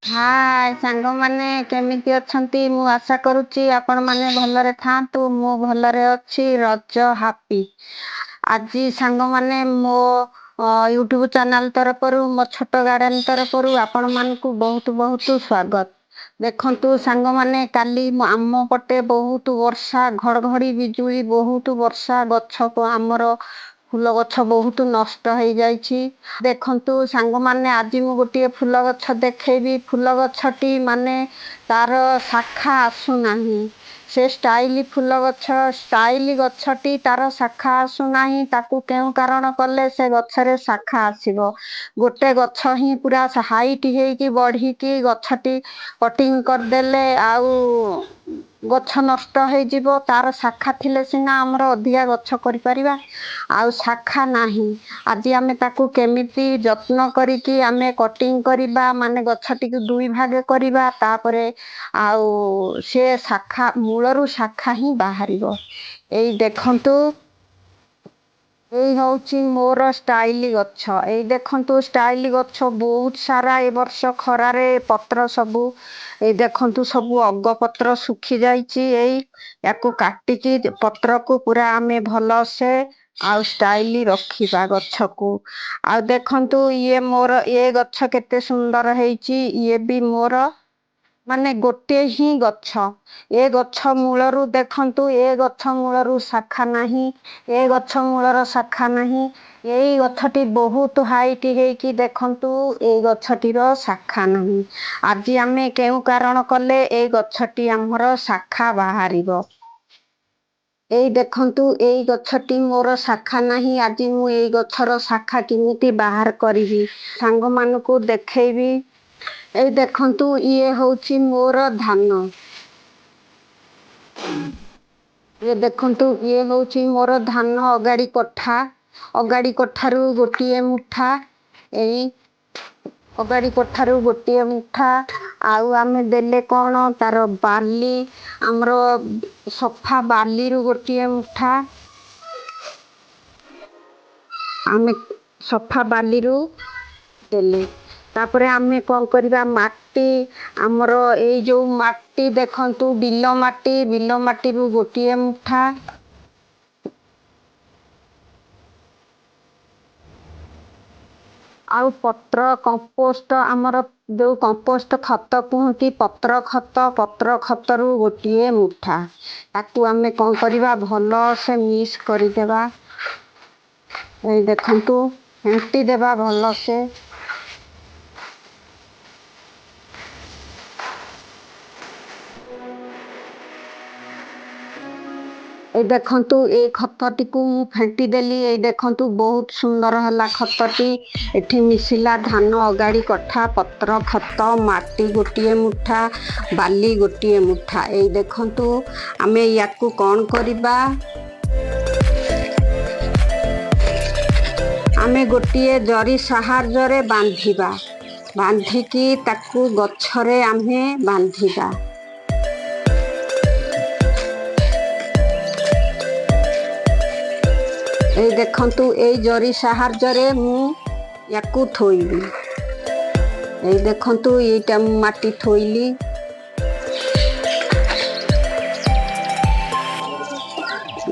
ହାଏ ସାଙ୍ଗମାନେ କେମିତି ଅଛନ୍ତି? ମୁଁ ଆଶା କରୁଛି ଆପଣ ମାନେ ଭଲରେ ଥାଆନ୍ତୁ। ମୁଁ ଭଲରେ ଅଛି। ରଜ ହାପି। ଆଜି ସାଙ୍ଗମାନେ ମୋ ୟୁଟ୍ୟୁବ ଚ୍ୟାନେଲ ତରଫରୁ ମୋ ଛୋଟ ଗାର୍ଡେନ ତରଫରୁ ଆପଣ ମାନଙ୍କୁ ବହୁତ ବହୁତ ସ୍ୱାଗତ। ଦେଖନ୍ତୁ ସାଙ୍ଗମାନେ କାଲି ଆମ ପଟେ ବହୁତ ବର୍ଷା ଘଡଘଡି ବିଜୁଳି ବହୁତ ବର୍ଷା ଗଛ ଆମର ଫୁଲ ଗଛ ବହୁତ ନଷ୍ଟ ହେଇଯାଇଛି। ଦେଖନ୍ତୁ ସାଙ୍ଗମାନେ ଆଜି ମୁଁ ଗୋଟିଏ ଫୁଲ ଗଛ ଦେଖେଇବି। ଫୁଲ ଗଛଟି ମାନେ ତାର ଶାଖା ଆସୁନାହିଁ। ସେ ଷ୍ଟାଇଲ ଗଛଟି ତାର ଶାଖା ଆସୁନାହିଁ। ତାକୁ କେଉଁ କାରଣ କଲେ ସେ ଗଛରେ ଶାଖା ଆସିବ? ଗୋଟେ ଗଛ ହିଁ ପୁରା ହାଇଟ ହେଇକି ବଢିକି ଗଛଟି କଟିଂ କରିଦେଲେ ଆଉ ଗଛ ନଷ୍ଟ ହେଇଯିବ। ତାର ଶାଖା ଥିଲେ ସିନା ଆମର ଅଧିକା ଗଛ କରିପାରିବା। ଆଉ ଶାଖା ନାହିଁ। ଆଜି ଆମେ ତାକୁ କେମିତି ଯତ୍ନ କରିକି ଆମେ କଟିଂ କରିବା ମାନେ ଗଛଟିକୁ ଦୁଇ ଭାଗ କରିବା। ତାପରେ ଆଉ ସେ ଶାଖା ମୂଳରୁ ଶାଖା ହିଁ ବାହାରିବ। ଏଇ ଦେଖନ୍ତୁ ଏଇ ହଉଛି ମୋର ଷ୍ଟାଇଲ ଗଛ। ଏଇ ଦେଖନ୍ତୁ ଷ୍ଟାଇଲ ଗଛ ବହୁତ ସାରା ଏ ବର୍ଷ ଖରାରେ ପତ୍ର ସବୁ ଏଇ ଦେଖନ୍ତୁ ସବୁ ଅଗ ପତ୍ର ଶୁଖି ଯାଇଛି। ୟାକୁ କାଟିକି ପତ୍ରକୁ ପୁରା ଆମେ ଭଲସେ ଆଉ ଷ୍ଟାଇଲ ରଖିବା ଗଛକୁ। ଆଉ ଦେଖନ୍ତୁ ଇଏ ଗଛ କେତେ ସୁନ୍ଦର ହେଇଛି। ଇଏ ବି ମୋର ମାନେ ଗୋଟେ ହିଁ ଗଛ। ଏ ଗଛ ମୂଳରୁ ଦେଖନ୍ତୁ ଏ ଗଛ ମୂଳରୁ ଶାଖା ନାହିଁ। ଏ ଗଛ ମୂଳର ଶାଖା ନାହିଁ। ଏଇ ଗଛଟି ବହୁତ ହାଇଟ ହେଇକି ଦେଖନ୍ତୁ ଏଇ ଗଛଟିର ଶାଖା ନାହିଁ। ଆଜି ଆମେ କେଉଁ କାରଣ କଲେ ଏଇ ଗଛଟି ଆମର ଶାଖା ବାହାରିବ। ଏଇ ଦେଖନ୍ତୁ ଏଇ ଗଛଟି ମୋର ଶାଖା ନାହିଁ। ଆଜି ମୁଁ ଏଇ ଗଛର ଶାଖା କେମିତି ବାହାର କରିବି ସାଙ୍ଗ ମାନଙ୍କୁ ଦେଖେଇବି। ଏଇ ଦେଖନ୍ତୁ ଇଏ ହଉଛି ମୋର ଧାନ। ଇଏ ଦେଖନ୍ତୁ ଇଏ ହଉଛି ମୋର ଧାନ ଅଗାଡି କଠା। ଅଗାଡି କଠାରୁ ଗୋଟିଏ ମୁଠା ଏଇ ଅଗାଡି କଠାରୁ ଗୋଟିଏ ମୁଠା। ଆଉ ଆମେ ଦେଲେ କଣ ତାର ବାଲି ଆମର ସଫା ବାଲିରୁ ଗୋଟିଏ ମୁଠା ଆମେ ସଫା ବାଲିରୁ ଦେଲେ ତାପରେ ଆମେ କଣ କରିବା ମାଟି ଆମର ଏଇ ଯୋଉ ମାଟି ଦେଖନ୍ତୁ ବିଲ ମାଟିରୁ ଗୋଟିଏ ମୁଠା ଆଉ ପତ୍ର କମ୍ପୋଷ୍ଟ ଆମର ଯୋଉ କମ୍ପୋଷ୍ଟ ଖତ କୁହନ୍ତି ପତ୍ର ଖତରୁ ଗୋଟିଏ ମୁଠା। ତାକୁ ଆମେ କଣ କରିବା ଭଲ ସେ ମିକ୍ସ କରିଦେବା। ଏଇ ଦେଖନ୍ତୁ ଫେଣ୍ଟି ଦେବା ଭଲସେ। ଏଇ ଦେଖନ୍ତୁ ଏଇ ଖତଟିକୁ ମୁଁ ଫେଣ୍ଟି ଦେଲି। ଏଇ ଦେଖନ୍ତୁ ବହୁତ ସୁନ୍ଦର ହେଲା ଖତଟି। ଏଠି ମିଶିଲା ଧାନ ଅଗାଡି କଠା ପତ୍ର ଖତ ମାଟି ଗୋଟିଏ ମୁଠା ବାଲି ଗୋଟିଏ ମୁଠା। ଏଇ ଦେଖନ୍ତୁ ଆମେ ୟାକୁ କଣ କରିବା ଆମେ ଗୋଟିଏ ଜରି ସାହାଯ୍ୟରେ ବାନ୍ଧିବା। ବାନ୍ଧିକି ତାକୁ ଗଛରେ ଆମେ ବାନ୍ଧିବା। ଏଇ ଦେଖନ୍ତୁ ଏଇ ଜରି ସାହାଯ୍ୟରେ ମୁଁ ୟାକୁ ଥୋଇବି। ଏଇ ଦେଖନ୍ତୁ ଏଇଟା ମୁଁ ମାଟି ଥୋଇଲି।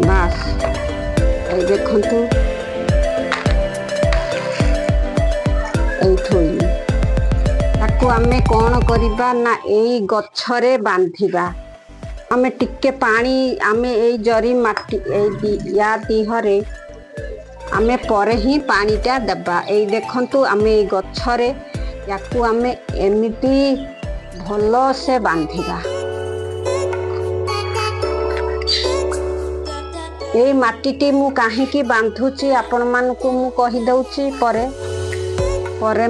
ବାସ୍ ଏଇ ଦେଖନ୍ତୁ ଏଇ ଥୋଇଲି। ତାକୁ ଆମେ କଣ କରିବା ନା ଏଇ ଗଛରେ ବାନ୍ଧିବା। ଆମେ ଟିକେ ପାଣି ଆମେ ଏଇ ଜରି ମାଟି ୟା ଦିହରେ ଆମେ ପରେ ହିଁ ପାଣି ଟା ଦେବା। ଏଇ ଦେଖନ୍ତୁ ଆମେ ଏଇ ଗଛରେ ୟାକୁ ଆମେ ଏମିତି ଭଲ ସେ ବାନ୍ଧିବା। ଏଇ ମାଟିଟି ମୁଁ କାହିଁକି ବାନ୍ଧୁଛି ଆପଣ ମାନଙ୍କୁ ମୁଁ କହିଦଉଛି ପରେ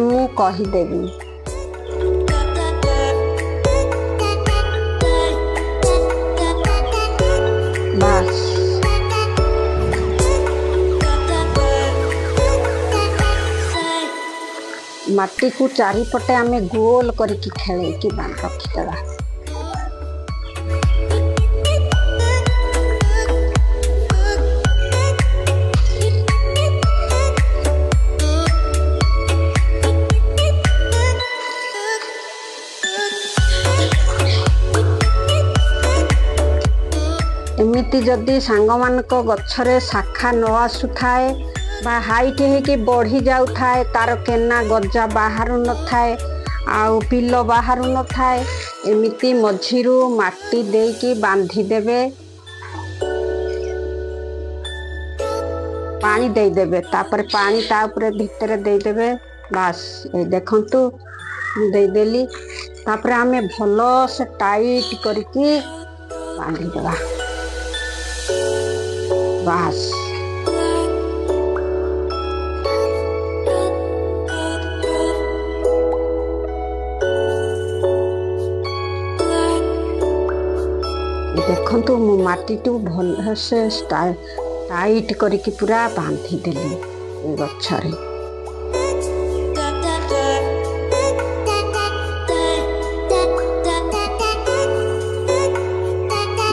ମୁଁ କହିଦେବି। ବାସ୍ ମାଟିକୁ ଚାରିପଟେ ଆମେ ଗୋଲ କରିକି ଖେଳେଇକି ରଖିଦେବା। एमिति जदि सांग मानक गछरे शाखा न आसुथाए बा हाइट होके बढ़ी जाउथाए तार केना गजा बाहर न थाए आउ पिल बाहर न थाए एमिति मझिरु माटी देकी बांधी देबे पानी दे देबे तापर पानी ता ऊपर भीतर दे देबे बास ए देखंतु दे देली तापर आमे भलो से टाइट करके बांधी देबा बास देखंतु मु माटी टू भल से टाइट करके पूरा बांधी देली ए गछरे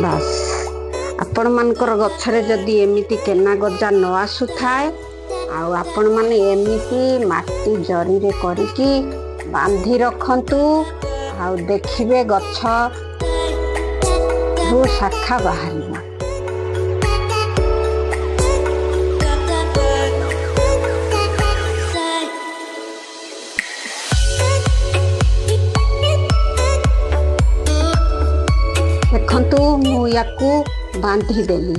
बस आपण मानकर गछरे जदि एमिति केना गजा न आसु थाए आउ आपण माने एमिति माटी जरी रे करके बांधी रखंतु आउ देखिबे गछ रो शाखा बाहरिबा देखंतु मु याकू बांधी देली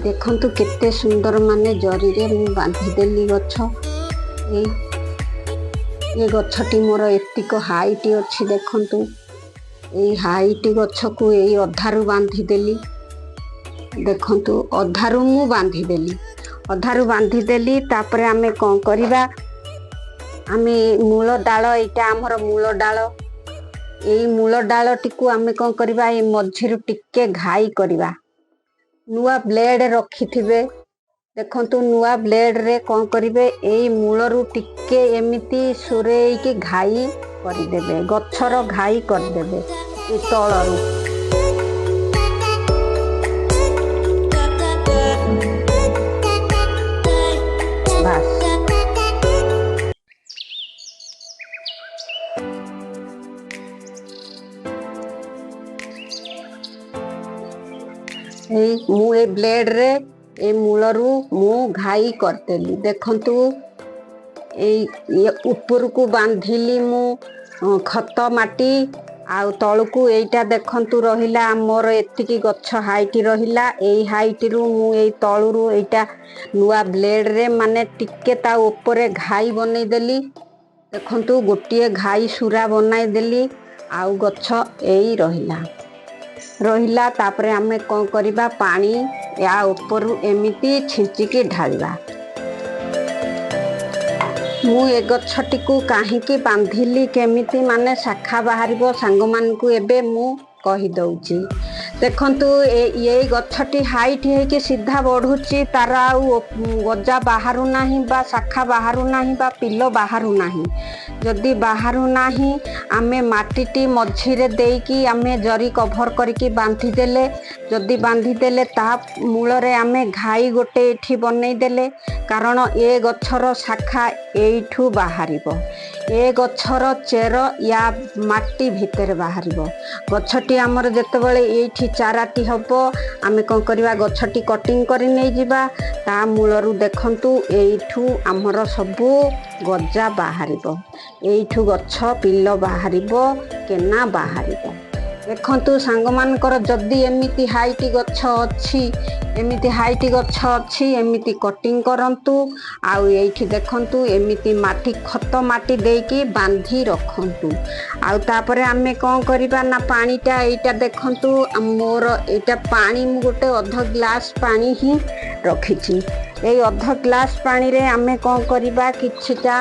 देखंतु केते सुंदर माने जरी रे मु बांधी देली गछ ये गछटी मोर एतिक हाइट अछि देखंतु ए हाइट गछ को ए अधारु बांधी देली देखंतु अधारु मु बांधी देली तापरे आमे कोन करिबा आमे मूल डाल एटा हमर मूल डाल एई मूल डाल टिकु आमे कोन करिबा ए मझिरु टिके घाई करिबा नुआ ब्लेड रखिथिबे देखंतु नुआ ब्लेड रे कोन करिबे एई मूलरु टिके एमिति सुरेई के घाई कर देबे गछर घाई कर देबे ए तळरु बस ए मु ए ब्लेड रे ए मूलरु मु घाई करतेली देखंतु ए ऊपर को बांधिली मु खत माटी आउ तळकू एटा देखंतु रहिला मोर एतिकी गछ हाइट रहिला एई हाइट रु मु एई तळुरु एटा नुआ ब्लेड रे माने टिके ता ऊपर घाई बनै देली देखंतु गोटिए घाई सुरा बनाई देली आउ गछ एई रहिला तापरे आमे कोन करिबा पानी या ऊपर एमिति छिंचिके ढालिबा मु ए गछटी को काहीकि बांधिली केमिति माने शाखा बाहरिबो सांग मान को एबे मु कहि दउची देखंतु ये गछटी हाइट है कि सीधा बढ़ुची तार आउ गजा बाहरु नाही बा शाखा बाहरु नाही बा पिलो बाहरु नाही जदि बाहरु नाही आमे माटीटी मझिरे देकी आमे जरी कभर करके बांधी देले जदि बांधी देले ता मूल रे आमे घाई गोटे एठी बनै देले कारण ए गछर शाखा एठू बाहरिबो ए गछर चेर या माटी भितर बाहरिबो गछटी हमर जेतेबेले एठी चाराटी हबो आमे कोन करबा गछटी कटिंग करि नै जिबा ता मूलरु देखंतु एठू हमर सबु गजा बाहरिबो एठू गछ पिल्लो बाहरिबो केना बाहरिबो देखंतु सांग मानकर जदि एमिति हाइट गछ अछि एमिति कटिंग करंतु आउ एठी देखंतु एमिति माटी खत माटी देकी बांधी रखंतु आउ तापरे आमे कोन करिबा ना पानीटा एटा देखंतु मोर एटा पानी मु गोटे अध ग्लास पानी ही रखिछि ए अध ग्लास पानी रे आमे कोन करिबा किछिटा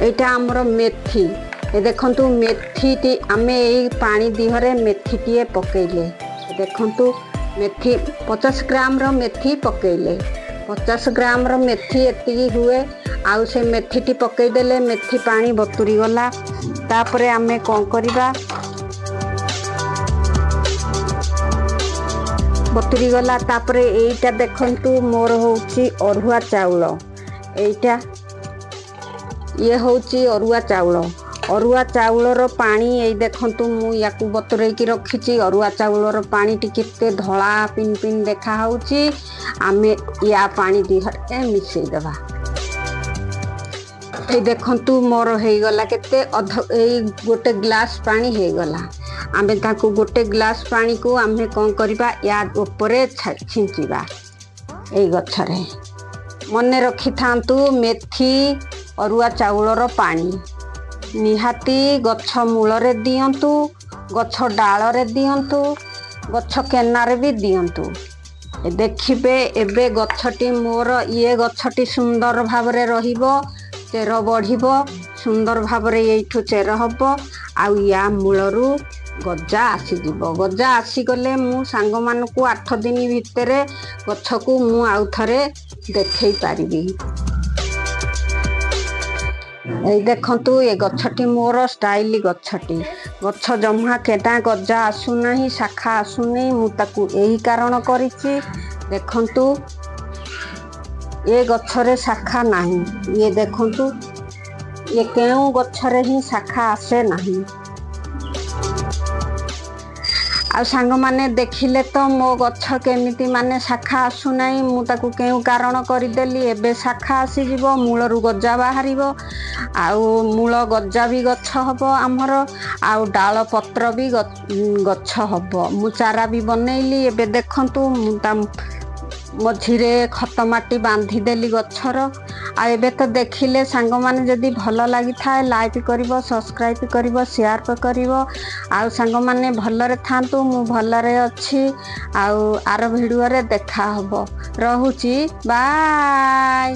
एटा हमर मेथी ए देखंतु मेथी टी आमे ए पानी दिहरे मेथी टीए पकेइले देखंतु मेथी 50 ग्राम रो मेथी पकेइले 50 ग्राम रो मेथी एतिकी हुए आउ से मेथी टी पकेइ देले मेथी पानी बतुरी गला तापरे आमे कोन करिबा बतुरी गला तापरे एटा देखंतु मोर होउची अरुआ चाउल एटा ये होउची अरुआ चाउल अरुआ चाउलर पानी ये देखंतु मु याकू बतुरेकी रखिची। अरुआ चाउलर पानी केते धला पिन पिन देखा होउची। आमे या पानी दिहरे मिसई देबा। ये देखंतु मोर हे गला केते गोटे ग्लास पानी हे गला। आमे ताकू गोटे ग्लास पानी को आमे कोन करबा या ऊपरे छिंचिबा ए गछरे। मने रखि थांतु मेथी अरुआ चाउलर पानी निहाती गछ मूलरे दियंतु, गछ डालरे दियंतु, गछ केनारे भी दियंतु। देखिबे एबे गछटी मोर ये गछटी सुंदर भावरे रहिबो, चेर बढ़िबो, सुंदर भावरे एठु चेर हबो। आउ या मूलरू गजा आसीजिबो। गजा आसीगले मु सांग मानकू 8 दिन भितरे गछकू मु आउ थरे देखै पारिबी। এই দেখন্তু ଏ ଗଛଟି ମୋର ଷ୍ଟାଇଲ ଗଛଟି। ଗଛ ଜମା କେଟା ଗଜା ଆସୁନାହିଁ, ଶାଖା ଆସୁନି। ମୁଁ ତାକୁ ଏହି କାରଣ କରିଛି। ଦେଖନ୍ତୁ ଏ ଗଛରେ ଶାଖା ନାହିଁ। ଇଏ ଦେଖନ୍ତୁ ଇଏ କେଉଁ ଗଛରେ ହିଁ ଶାଖା ଆସେ ନାହିଁ। ଆଉ ସାଙ୍ଗମାନେ ଦେଖିଲେ ତ ମୋ ଗଛ କେମିତି ମାନେ ଶାଖା ଆସୁନାହିଁ। ମୁଁ ତାକୁ କେଉଁ କାରଣ କରିଦେଲି। ଏବେ ଶାଖା ଆସିଯିବ, ମୂଳରୁ ଗଜା ବାହାରିବ। ଆଉ ମୂଳ ଗଜା ବି ଗଛ ହବ ଆମର। ଆଉ ଡାଳ ପତ୍ର ବି ଗଛ ହବ। ମୁଁ ଚାରା ବି ବନେଇଲି। ଏବେ ଦେଖନ୍ତୁ ମୁଁ ତା ମଝିରେ ଖତ ମାଟି ବାନ୍ଧିଦେଲି ଗଛର। ଆଉ ଏବେ ତ ଦେଖିଲେ ସାଙ୍ଗମାନେ ଯଦି ଭଲ ଲାଗିଥାଏ ଲାଇକ୍ କରିବ, ସବସ୍କ୍ରାଇବ୍ କରିବ, ସେୟାର କରିବ। ଆଉ ସାଙ୍ଗମାନେ ଭଲରେ ଥାନ୍ତୁ। ମୁଁ ଭଲରେ ଅଛି। ଆଉ ଆର ଭିଡ଼ିଓରେ ଦେଖା ହବ। ରହୁଛି, ବାଏ।